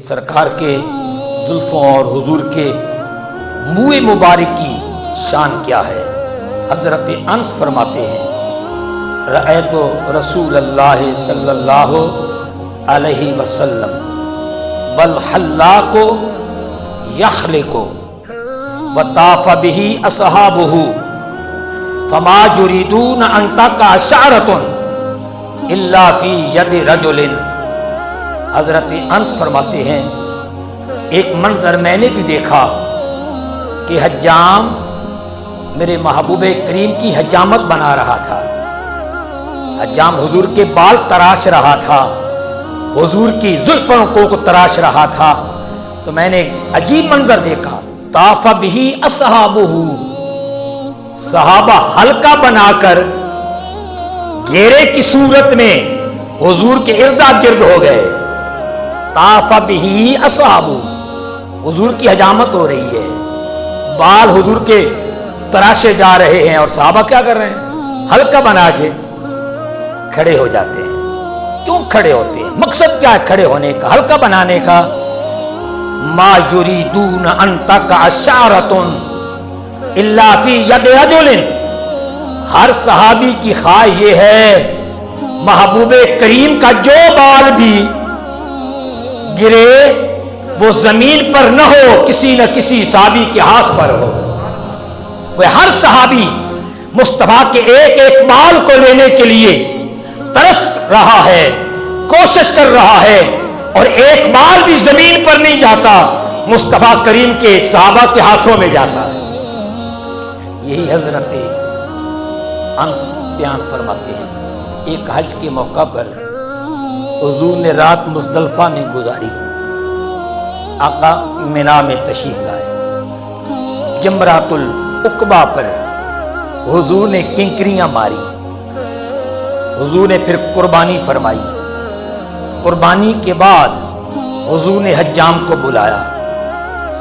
سرکار کے زلفوں اور حضور کے منہ مبارک کی شان کیا ہے؟ حضرت انس فرماتے ہیں رأیت رسول اللہ صلی اللہ علیہ وسلم والحلاق یخلق وطاف به اصحابہ فما یریدون ان تقع شعرۃ الا فی ید رجل۔ حضرت انس فرماتے ہیں ایک منظر میں نے بھی دیکھا کہ حجام میرے محبوب کریم کی حجامت بنا رہا تھا، حجام حضور کے بال تراش رہا تھا، حضور کی زلفوں کو تراش رحا تھا، تو میں نے عجیب منظر دیکھا، طاف به اصحابہ، صحابہ حلقہ بنا کر گھیرے کی صورت میں حضور کے اردا گرد ہو گئے، طاف به اصحابہ، حضور کی حجامت ہو رہی ہے، بال حضور کے تراشے جا رہے ہیں اور صحابہ کیا کر رہے ہیں؟ حلقہ بنا کے کھڑے ہو جاتے ہیں۔ کیوں کھڑے ہوتے ہیں؟ مقصد کیا ہے کھڑے ہونے کا، حلقہ بنانے کا؟ ما یریدون ان تقع شعرۃ الا فی ید رجل، ہر صحابی کی خواہش یہ ہے محبوب کریم کا جو بال بھی گرے وہ زمین پر نہ ہو، کسی نہ کسی صحابی کے ہاتھ پر ہو۔ وہ ہر صحابی مصطفیٰ کے ایک ایک بال کو لینے کے لیے ترس رہا ہے، کوشش کر رہا ہے، اور ایک بال بھی زمین پر نہیں جاتا، مصطفیٰ کریم کے صحابہ کے ہاتھوں میں جاتا ہے۔ یہی حضرت انس بیان فرماتے ہیں ایک حج کے موقع پر حضور نے رات مزدلفہ میں گزاری، آقا منا میں تشریف لائے، جمرات العقبہ پر حضور نے کنکریاں ماری، حضور نے پھر قربانی فرمائی، قربانی کے بعد حضور نے حجام کو بلایا،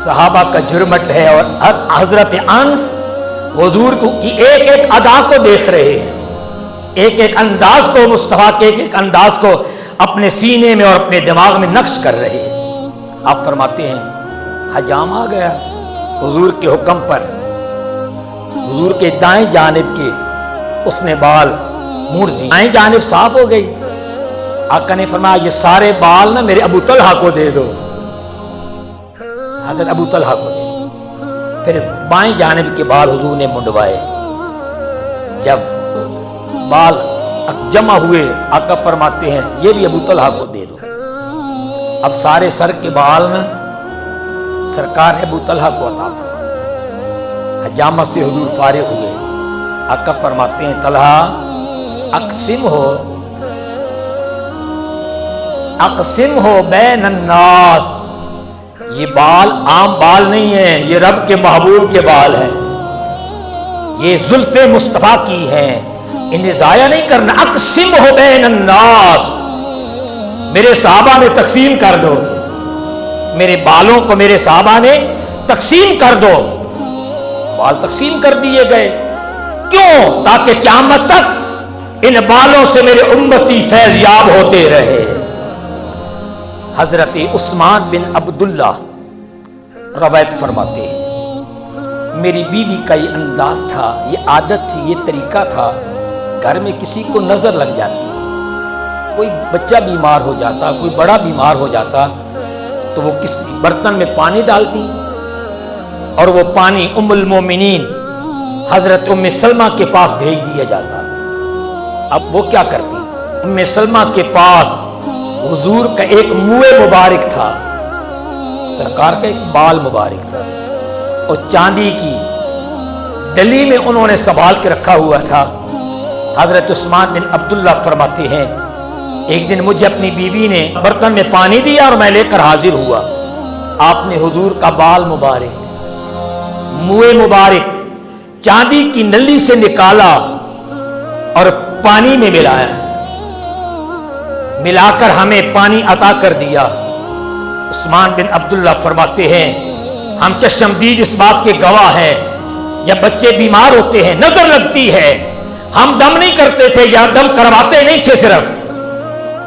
صحابہ کا جرمٹ ہے اور حضرت انس حضور کی ایک ایک ادا کو دیکھ رہے ہیں، ایک ایک انداز کو، مصطفیٰ کے ایک ایک انداز کو اپنے سینے میں اور اپنے دماغ میں نقش کر رہے ہیں۔ آپ فرماتے ہیں حجام آ گیا حضور کے حکم پر، حضور کے دائیں جانب کے اس نے بال موڑ دی، دائیں جانب صاف ہو گئی۔ آقا نے فرمایا یہ سارے بال نہ میرے ابو طلحہ کو دے دو، حضرت ابو طلحہ کو دے دو۔ پھر بائیں جانب کے بال حضور نے منڈوائے، جب بال جمع ہوئے آقا فرماتے ہیں یہ بھی ابو طلحہ کو دے دو۔ اب سارے سر کے بال نہ سرکار نے ابو طلحہ کو عطا فرما دی۔ حجامت سے حضور فارغ ہوئے، آقا فرماتے ہیں طلحہ اقسم ہو بین الناس، یہ بال عام بال نہیں ہیں، یہ رب کے محبوب کے بال ہیں، یہ زلف مصطفیٰ کی ہیں، انہیں ضائع نہیں کرنا۔ اقسم ہو بین الناس، میرے صحابہ میں تقسیم کر دو، میرے بالوں کو میرے صحابہ نے تقسیم کر دو۔ بال تقسیم کر دیے گئے، کیوں؟ تاکہ قیامت تک ان بالوں سے میرے امتی فیض یاب ہوتے رہے۔ حضرت عثمان بن عبداللہ روایت فرماتے ہیں میری بیوی کا یہ انداز تھا، یہ عادت تھی، یہ طریقہ تھا، گھر میں کسی کو نظر لگ جاتی، کوئی بچہ بیمار ہو جاتا، کوئی بڑا بیمار ہو جاتا، تو وہ کسی برتن میں پانی ڈالتی اور وہ پانی ام المومنین حضرت ام سلمہ کے پاس بھیج دیا جاتا۔ اب وہ کیا کرتی؟ ام سلمہ کے پاس حضور کا ایک منہ مبارک تھا، سرکار کا ایک بال مبارک تھا، اور چاندی کی ڈلی میں انہوں نے سنبھال کے رکھا ہوا تھا۔ حضرت عثمان بن عبداللہ فرماتے ہیں ایک دن مجھے اپنی بیوی نے برتن میں پانی دیا اور میں لے کر حاضر ہوا، آپ نے حضور کا بال مبارک، منہ مبارک چاندی کی نلی سے نکالا اور پانی میں ملایا، ملا کر ہمیں پانی عطا کر دیا۔ عثمان بن عبداللہ فرماتے ہیں ہم چشمدید اس بات کے گواہ ہیں، جب بچے بیمار ہوتے ہیں نظر لگتی ہے، ہم دم نہیں کرتے تھے یا دم کرواتے نہیں تھے صرف،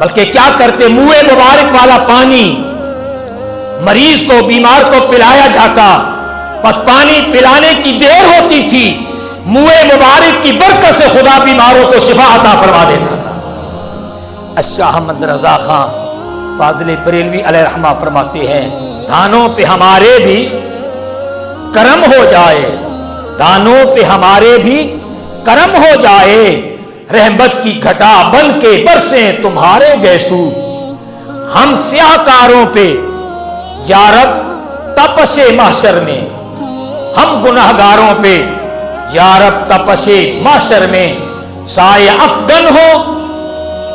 بلکہ کیا کرتے؟ منہ مبارک والا پانی مریض کو بیمار کو پلایا جاتا، بس پانی پلانے کی دیر ہوتی تھی، منہ مبارک کی برکت سے خدا بیماروں کو شفا عطا فرما دیتا تھا۔ الشاہ احمد رضا خان فاضل بریلوی علیہ رحمہ فرماتے ہیں دانوں پہ ہمارے بھی کرم ہو جائے، دانوں پہ ہمارے بھی کرم ہو جائے، رحمت کی گھٹا بن کے برسیں تمہارے گیسو، ہم سیاہ کاروں پہ یا رب تپش محشر میں، ہم گناہگاروں پہ یا رب تپش محشر میں سایہ افغن ہو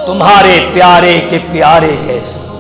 تمہارے پیارے کے پیارے گیسو۔